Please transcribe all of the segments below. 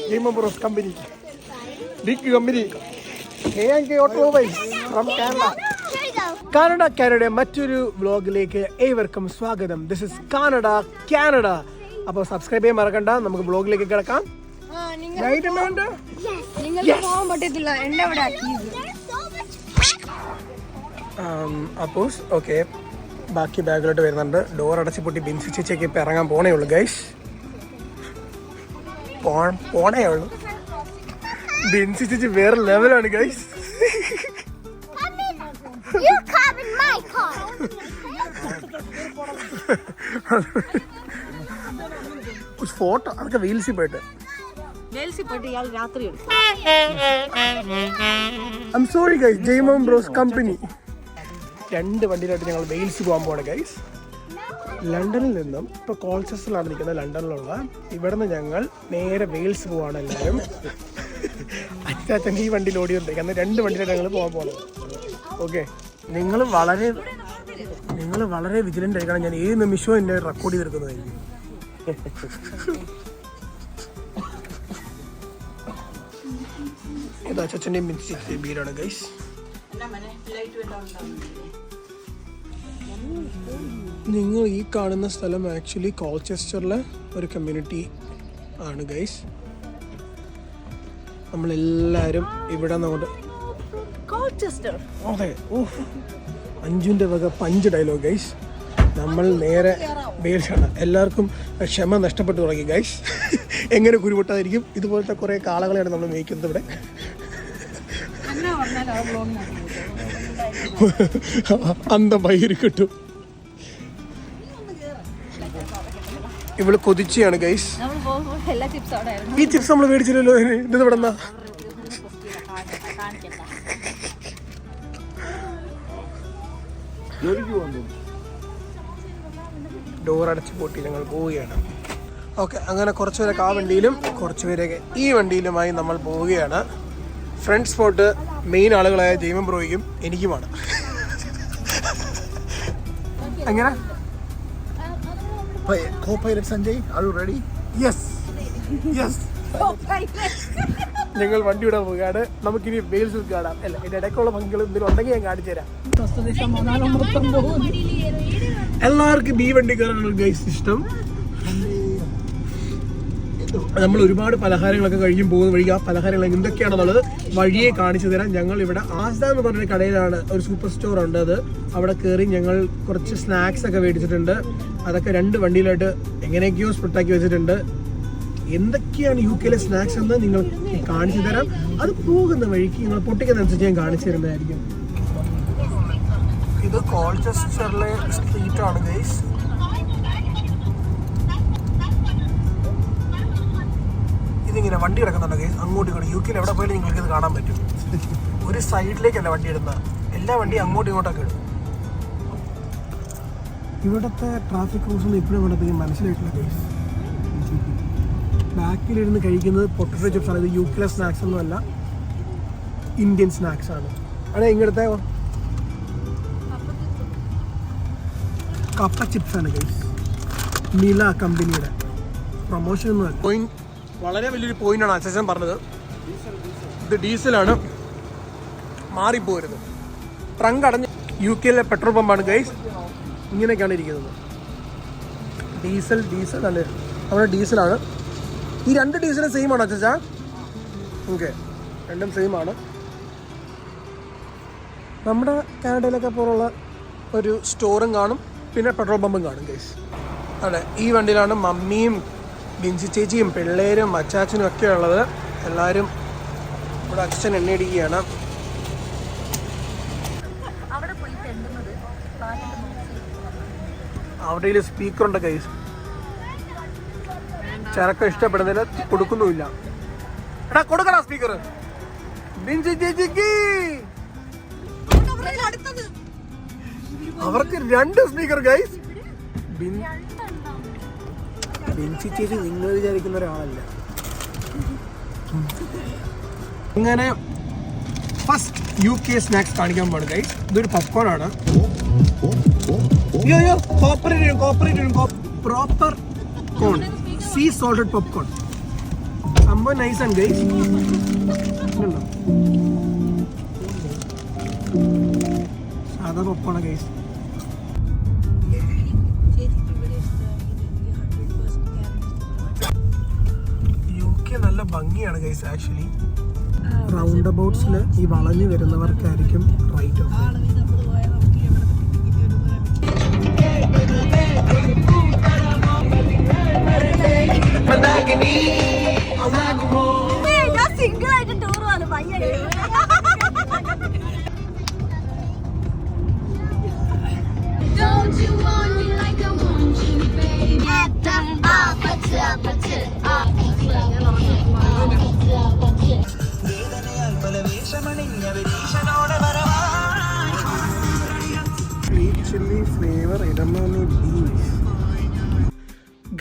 Jimon Bros company. Big company. KNK Automobiles from Canada. Canada മറ്റൊരു വ്ളോഗിലേക്ക് ഏവർക്കും സ്വാഗതം. This is Canada. അപ്പോൾ സബ്സ്ക്രൈബ് ചെയ്യാൻ മറക്കണ്ട. നമുക്ക് വ്ളോഗിലേക്ക് കിടക്കാം. അപ്പോസ് ഓക്കെ, ബാക്കി ബാഗിലോട്ട് വരുന്നുണ്ട്. ഡോർ അടച്ച് പൊട്ടി ബിൻസി ചേച്ചിയൊക്കെ ഇപ്പം ഇറങ്ങാൻ പോണേ ഉള്ളൂ ഗൈസ്. പോണേ ഉള്ളൂ. ബിൻസി ചേച്ചി വേറെ ലെവലാണ് ഗൈസ്. ഫോട്ടോ അതൊക്കെ വെയിൽസിൽ പോയിട്ട് I'm sorry guys, Jimon Bros company. 2 വണ്ടിയിലായിട്ട് ഞങ്ങൾ വെയിൽസ് പോകാൻ പോവാണ് ഗൈസ്. ലണ്ടനിൽ നിന്നും ഇപ്പോൾ കോൾച്ചസ്റ്ററിലാണ് നിൽക്കുന്നത്, ലണ്ടനിലുള്ള. ഇവിടെ നിന്ന് ഞങ്ങൾ നേരെ വെയിൽസ് പോവാണ് എല്ലാവരും. അച്ഛൻ ഈ വണ്ടിയിൽ ഓടിയുണ്ട്, കാരണം 2 വണ്ടിയിലാണ് ഞങ്ങൾ പോകാൻ പോകുന്നത്. ഓക്കെ, നിങ്ങൾ വളരെ വിജിലൻ്റ് ആയിക്കണം. ഞാൻ ഏത് നിമിഷവും എന്നെ റെക്കോർഡ് ചെയ്തെടുക്കുന്നതായിരിക്കും. ഇത് അച്ഛൻ്റെയും വീടാണ് ഗൈസ്. നിങ്ങൾ ഈ കാണുന്ന സ്ഥലം ആക്ച്വലി കോൾച്ചസ്റ്ററിലെ ഒരു കമ്മ്യൂണിറ്റി ആണ് ഗൈസ്. നമ്മളെല്ലാവരും ഇവിടെ നമ്മുടെ അതെ. അഞ്ജുവിൻ്റെ വക പഞ്ച് ഡയലോഗ് ഗൈസ്. നമ്മൾ നേരെ ബേൽസാണ്. എല്ലാവർക്കും ക്ഷമ നഷ്ടപ്പെട്ടു തുടങ്ങി ഗൈസ്. എങ്ങനെ കുരുപൊട്ടാതിരിക്കും. ഇതുപോലത്തെ കുറേ കാളകളെയാണ് നമ്മൾ മേയ്ക്കുന്നത് ഇവിടെ. അന്തമായി കിട്ടും. ഇവള് കൊതിച്ചാണ് ഗൈസ്. ഈ ചിപ്സ് നമ്മൾ മേടിച്ചില്ലല്ലോ. ഇത് ഇവിടെ നിന്നാ ഡോർ അടച്ച് പൂട്ടി ഞങ്ങൾ പോവുകയാണ്. ഓക്കെ, അങ്ങനെ കുറച്ച് പേരൊക്കെ ആ വണ്ടിയിലും കുറച്ച് പേരൊക്കെ ഈ വണ്ടിയിലുമായി നമ്മൾ പോവുകയാണ്. ഫ്രണ്ട് സ്പോട്ട് മെയിൻ ആളുകളായ ജെയ്മൻ ബ്രോയ്ക്കും എനിക്കുമാണ്. എങ്ങനെ co-pilot Sanjay, are you ready? Yes. ഞങ്ങൾ വണ്ടി വിടാൻ പോവുകയാണ്. നമുക്കിനി വെയിൽസ് കാണാം. അല്ല, എൻ്റെ ഇടയ്ക്കുള്ള പങ്കുകൾ എന്തെങ്കിലും ഉണ്ടെങ്കിൽ ഞാൻ കാണിച്ചു തരാം. എല്ലാവർക്കും ഈ വണ്ടി കയറാനുള്ള ഗൈസ് ഇഷ്ടം. നമ്മൾ ഒരുപാട് പലഹാരങ്ങളൊക്കെ കഴിയും പോകുന്ന വഴി ആ പലഹാരങ്ങൾ എന്തൊക്കെയാണെന്നുള്ളത് വഴിയെ കാണിച്ചു തരാം. ഞങ്ങൾ ഇവിടെ ആസ്ത എന്ന് പറഞ്ഞൊരു കടയിലാണ്, ഒരു സൂപ്പർ സ്റ്റോർ ഉണ്ട്. അത് അവിടെ കയറി ഞങ്ങൾ കുറച്ച് സ്നാക്സ് ഒക്കെ മേടിച്ചിട്ടുണ്ട്. അതൊക്കെ 2 വണ്ടിയിലായിട്ട് എങ്ങനെയൊക്കെയോ സ്പ്രിട്ടാക്കി വെച്ചിട്ടുണ്ട്. എന്തൊക്കെയാണ് UK സ്നാക്സ് എന്ന് നിങ്ങൾ കാണിച്ചു തരാം. അത് പോകുന്ന വഴിക്ക് നിങ്ങൾ പൊട്ടിക്കുന്നതനുസരിച്ച് ഞാൻ കാണിച്ചു തരുന്നതായിരിക്കും. ഇത് കോൾച്ചസ്റ്ററിലെ സ്ട്രീറ്റ് ആണ് ഗൈസ്. ഇതിങ്ങനെ വണ്ടി കിടക്കുന്നുണ്ട് ഗൈസ്, അങ്ങോട്ടും ഇങ്ങോട്ടും. UK എവിടെ പോയാലും നിങ്ങൾക്ക് ഇത് കാണാൻ പറ്റും. ഒരു സൈഡിലേക്കല്ല വണ്ടി ഇടുന്നത്, എല്ലാ വണ്ടിയും അങ്ങോട്ടും ഇങ്ങോട്ടൊക്കെ ഇടും. ഇവിടുത്തെ ട്രാഫിക് റൂൾസ് ഒന്നും ഇപ്പോഴും ഇവിടെ മനസ്സിലായിട്ടില്ല ഗൈസ്. ബാക്കിലിരുന്ന് കഴിക്കുന്നത് പൊട്ടറ്റോ ചിപ്സ് ആണ്. ഇത് UK സ്നാക്സ് ഒന്നും അല്ല, ഇന്ത്യൻ സ്നാക്സ് ആണ്. അതെ, ഇങ്ങനത്തെ കപ്പ ചിപ്സ് ആണ് ഗൈസ്. നില കമ്പനിയുടെ പ്രൊമോഷൻ ഒന്നും അല്ല. വളരെ വലിയൊരു പോയിന്റാണ് അച്ഛൻ പറഞ്ഞത്. ഇത് ഡീസലാണ്, മാറിപ്പോരുത്. ട്രങ്ക് അടഞ്ഞ് UK പെട്രോൾ പമ്പാണ് ഗൈസ്. ഇങ്ങനെയൊക്കെയാണ് ഇരിക്കുന്നത്. ഡീസൽ അല്ലേ, നമ്മുടെ ഡീസലാണ്. ഈ 2 ഡീസലും സെയിം ആണോ അച്ഛാ? ഓക്കെ, 2ഉം സെയിം ആണ്. നമ്മുടെ കാനഡയിലൊക്കെ പോലുള്ള ഒരു സ്റ്റോറും കാണും, പിന്നെ പെട്രോൾ പമ്പും കാണും ഗൈസ്. അതെ, ഈ വണ്ടിയിലാണ് മമ്മിയും ബിൻസി ചേച്ചിയും പിള്ളേരും അച്ചാച്ചനും ഒക്കെ ഉള്ളത്. എല്ലാവരും ഇവിടെ അച്ഛൻ എണ്ണയടിക്കുകയാണ്. അവിടെ സ്പീക്കറുണ്ട് ഗൈസ്. ചരക്ക് ഇഷ്ടപ്പെടുന്നതിന് കൊടുക്കുന്നുമില്ല. എടാ, കൊടുക്കണ സ്പീക്കർ ബിൻസി ചേച്ചിക്ക്. അവർക്ക് 2 സ്പീക്കർ ഗൈസ്. ബിൻസി ചേച്ചി നിങ്ങൾ വിചാരിക്കുന്ന ഒരാളല്ല. ഇങ്ങനെ ഫസ്റ്റ് UK സ്നാക്സ് കാണിക്കാൻ പോവാണ് ഗൈസ്. ഇതൊരു പോപ്കോൺ ആണ്. പ്രോപ്പർ കോൺ, സീ സോൾട്ടഡ് പോപ്കോൺ. സംഭവം നൈസാണ് ഗൈസ്. സാധാ പോപ്കോണാ ഗൈസ്. നല്ല ഭംഗിയാണ് ഗൈസ്. ആക്ച്വലി റൗണ്ട് അബൌട്ട്സിൽ ഈ വളഞ്ഞു വരുന്നവർക്കായിരിക്കും റൈറ്റ് ഓഫ്.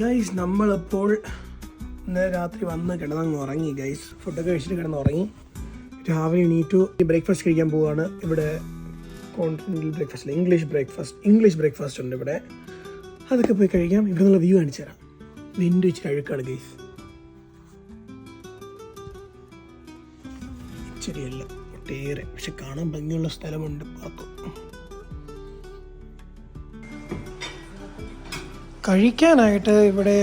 ഗൈസ് നമ്മളപ്പോൾ ഇന്നലെ രാത്രി വന്ന് കിടന്നങ്ങ് ഉറങ്ങി ഗൈസ്. ഫുഡൊക്കെ കഴിച്ചിട്ട് കിടന്ന് ഉറങ്ങി. രാവിലെ എണീറ്റു ബ്രേക്ക്ഫാസ്റ്റ് കഴിക്കാൻ പോവുകയാണ്. ഇവിടെ കോണ്ടിനെൻ്റൽ ബ്രേക്ക്ഫാസ്റ്റ്, ഇംഗ്ലീഷ് ബ്രേക്ക്ഫാസ്റ്റ് ഉണ്ട് ഇവിടെ. അതൊക്കെ പോയി കഴിക്കാം. ഇവിടെ നിന്നുള്ള വ്യൂ കാണിച്ചു തരാം. വിൻഡോ വെച്ച് അഴുക്കാണ് ഗൈസ്. ശരിയല്ല ഒട്ടേറെ, പക്ഷെ കാണാൻ ഭംഗിയുള്ള സ്ഥലമുണ്ട്. പാത്തു കഴിക്കാനായിട്ട് ഇവിടെ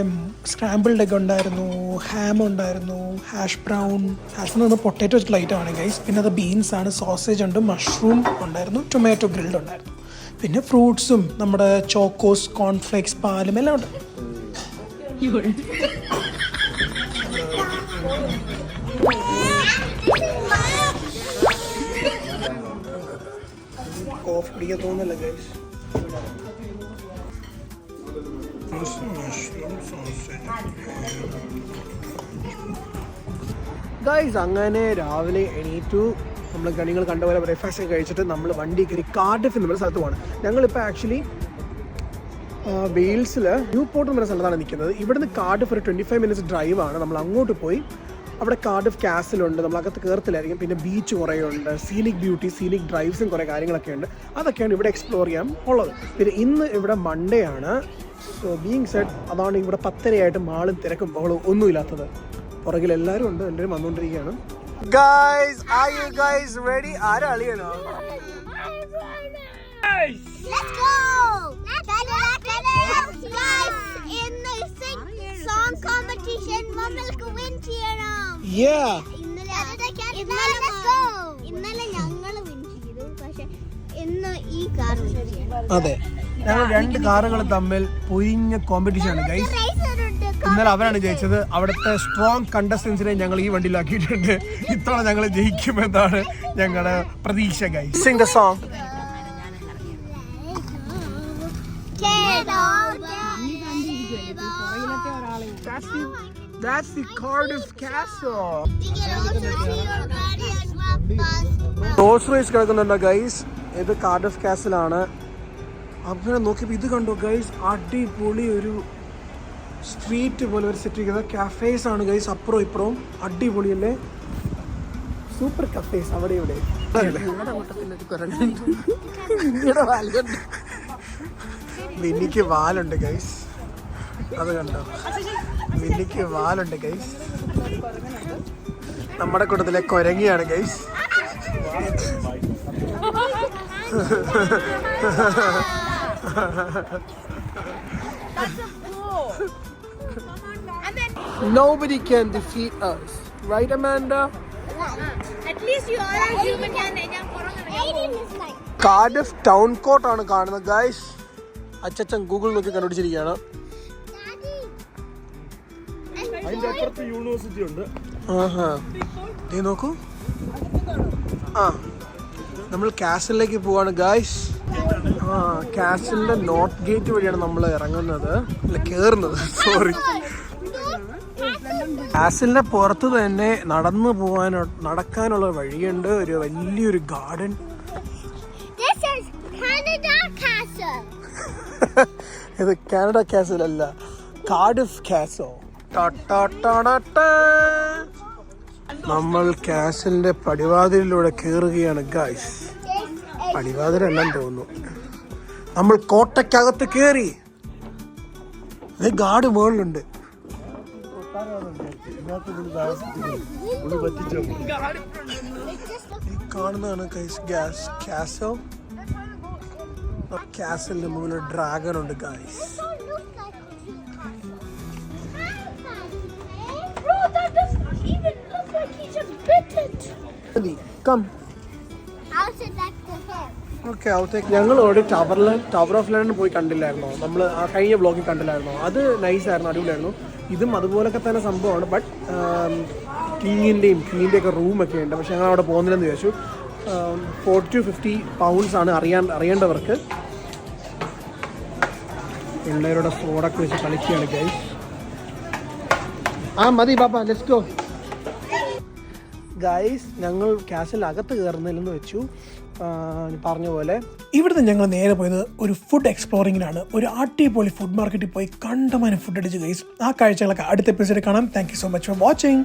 സ്ക്രാമ്പിൾഡ് എഗ് ഉണ്ടായിരുന്നു, ഹാം ഉണ്ടായിരുന്നു, ഹാഷ് ബ്രൗൺ എന്ന് പറഞ്ഞാൽ പൊട്ടാറ്റോ വെച്ചിട്ടുള്ള ഐറ്റമാണ് ഗൈസ്. പിന്നെ അത് ബീൻസ് ആണ്, സോസേജ് ഉണ്ട്, മഷ്റൂം ഉണ്ടായിരുന്നു, ടൊമാറ്റോ ഗ്രിൽഡ് ഉണ്ടായിരുന്നു. പിന്നെ ഫ്രൂട്ട്സും നമ്മുടെ ചോക്കോസ്, കോൺഫ്ലേക്സ്, പാലും എല്ലാം ഉണ്ട്. കോഫി കുടിക്കാൻ തോന്നില്ല ഗൈസ്. ഗൈസ് അങ്ങനെ രാവിലെ എണീറ്റു. നമ്മൾ നിങ്ങൾ കണ്ട പോലെ ബ്രേക്ക്ഫാസ്റ്റ് ഒക്കെ കഴിച്ചിട്ട് നമ്മൾ വണ്ടി കയറി കാർഡിഫ് എന്ന് പറയുന്ന സ്ഥലത്ത് പോകണം. ഞങ്ങളിപ്പോൾ ആക്ച്വലി വെയിൽസിൽ ന്യൂ പോർട്ട് എന്ന് പറയുന്ന സ്ഥലത്താണ് നിൽക്കുന്നത്. ഇവിടുന്ന് കാർഡിഫ് ഒരു 25 മിനിറ്റ്സ് ഡ്രൈവാണ്. നമ്മൾ അങ്ങോട്ട് പോയി അവിടെ കാർഡിഫ് കാസിലുണ്ട്, നമ്മളകത്ത് കയറത്തിലായിരിക്കും. പിന്നെ ബീച്ച് കുറേ ഉണ്ട്, സീനിക് ബ്യൂട്ടി, സീനിക് ഡ്രൈവ്സും കുറേ കാര്യങ്ങളൊക്കെ ഉണ്ട്. അതൊക്കെയാണ് ഇവിടെ എക്സ്പ്ലോർ ചെയ്യാൻ ഉള്ളത്. പിന്നെ ഇന്ന് ഇവിടെ മൺഡേ ആണ്. സോ ബീങ് സെഡ് അതാണ് ഇവിടെ 10:30 മാളും തിരക്കും ബഹളവും ഒന്നുമില്ലാത്തത്. പുറകിൽ എല്ലാവരും ഉണ്ട്, എല്ലാവരും വന്നുകൊണ്ടിരിക്കുകയാണ്. Guys are you guys ready? ആരാ അളിയനോ? Let's go! In the song competition, നമ്മൾക്ക് win ചെയ്യണം. Yeah. ഇന്നലെ ഞങ്ങള് win ചെയ്തു, പക്ഷെ ഇന്ന് ഈ കാർ win ചെയ്യണം. അതെ, ഞങ്ങൾ 2 കാറുകൾ തമ്മിൽ പൊയിഞ്ഞ കോമ്പറ്റീഷൻ ആണ് ഗൈസ്. ഇന്നലെ അവരാണ് ജയിച്ചത്. അവിടുത്തെ സ്ട്രോങ് കണ്ടസ്റ്റൻസിനെ ഞങ്ങൾ ഈ വണ്ടിയിലാക്കിയിട്ടുണ്ട്. ഇത്തവണ ഞങ്ങൾ ജയിക്കുമെന്നാണ് ഞങ്ങളുടെ പ്രതീക്ഷ guys. Sing the song. That's the Cardiff Castle. Rolls Royce കിടക്കുന്നുണ്ടോ ഗൈസ്? ഇത് കാർഡിഫ് കാസിൽ ആണ്. അങ്ങനെ നോക്കിയപ്പോൾ ഇത് കണ്ടോ ഗൈസ്, അടിപൊളി ഒരു സ്ട്രീറ്റ് പോലെ ഒരു സെറ്റ് ചെയ്തത് കഫേസ് ആണ് ഗൈസ്. അപ്പുറവും ഇപ്പുറവും അടിപൊളിയല്ലേ, സൂപ്പർ കഫേസ് അവിടെ ഇവിടെ. മിന്നിക്ക് വാലുണ്ട് ഗൈസ്, അത് കണ്ടോ? മിന്നിക്ക് വാലുണ്ട് ഗൈസ്. നമ്മുടെ കൂട്ടത്തിലെ കൊരങ്ങിയാണ് guys. Nobody can defeat us, right Amanda? At least you are a human. Cardiff town court ആണ് കാണുന്നത് ഗൈസ്. അച്ഛൻ ഗൂഗിൾ നോക്കി കണ്ടുപിടിച്ചിരിക്കുകയാണ്. അതിന്റെ അപ്പുറത്ത് യൂണിവേഴ്സിറ്റി ഉണ്ട്. നീ നോക്കൂ. നമ്മൾ കാസിലേക്ക് പോവാണ് ഗൈസ്. കാസിലിന്റെ നോർത്ത് ഗേറ്റ് വഴിയാണ് നമ്മൾ ഇറങ്ങുന്നത്, അല്ല കേറുന്നത്, സോറി. കാസിലിന്റെ പുറത്ത് തന്നെ നടക്കാനുള്ള വഴിയുണ്ട്. ഒരു വലിയൊരു ഗാർഡൻ. ഇത് കാനഡ കാസിൽ അല്ല, കാർഡിഫ് കാസൽ. നമ്മൾ കാസിലിന്റെ പടിവാതിലിലൂടെ കയറുകയാണ് ഗൈസ്. പടിവാതിലെല്ലാം തോന്നുന്നു. നമ്മൾ കോട്ടയ്ക്കകത്ത് കയറി. ഗാർഡ് മുകളിലുണ്ട്. ഈ കാണുന്നതാണ് ഗ്യാസ് കാസൽ. കാസലിന്റെ മുകളിൽ ഡ്രാഗൺ ഉണ്ട് ഗൈസ്. ഞങ്ങളോട് ടവർ ഓഫ് ലണ്ടൻ പോയി കണ്ടില്ലായിരുന്നോ? നമ്മൾ ആ കഴിഞ്ഞ ബ്ലോഗിൽ കണ്ടില്ലായിരുന്നോ? അത് നൈസായിരുന്നു, അടിപൊളിയായിരുന്നു. ഇതും അതുപോലൊക്കെ തന്നെ സംഭവമാണ്. ബട്ട് കിങ്ങിൻ്റെയും ക്വീൻ്റെയൊക്കെ റൂമൊക്കെ ഉണ്ട്. പക്ഷെ ഞങ്ങൾ അവിടെ പോകുന്നില്ലെന്ന് വിചാരിച്ചു. 40 to 50 pounds ആണ് അറിയേണ്ടവർക്ക്. പിള്ളേരുടെ ഫോടൊക്കെ വെച്ച് കളിക്കുകയാണ് ഗൈസ്. മതി പാപ്പ, ലെറ്റ്സ് ഗോ. ഗൈസ്, ഞങ്ങൾ കാസിൽ അകത്ത് കയറുന്നില്ലെന്ന് വെച്ചു. പറഞ്ഞ പോലെ ഇവിടുന്ന് ഞങ്ങൾ നേരെ പോയത് ഒരു ഫുഡ് എക്സ്പ്ലോറിങ്ങിനാണ്. ഒരു അടിപൊളി ഫുഡ് മാർക്കറ്റിൽ പോയി കണ്ടമാനം ഫുഡ് അടിച്ച് ഗൈസ്. ആ കാഴ്ചകളൊക്കെ അടുത്ത എപ്പിസോഡിൽ കാണാം. Thank you so much for watching.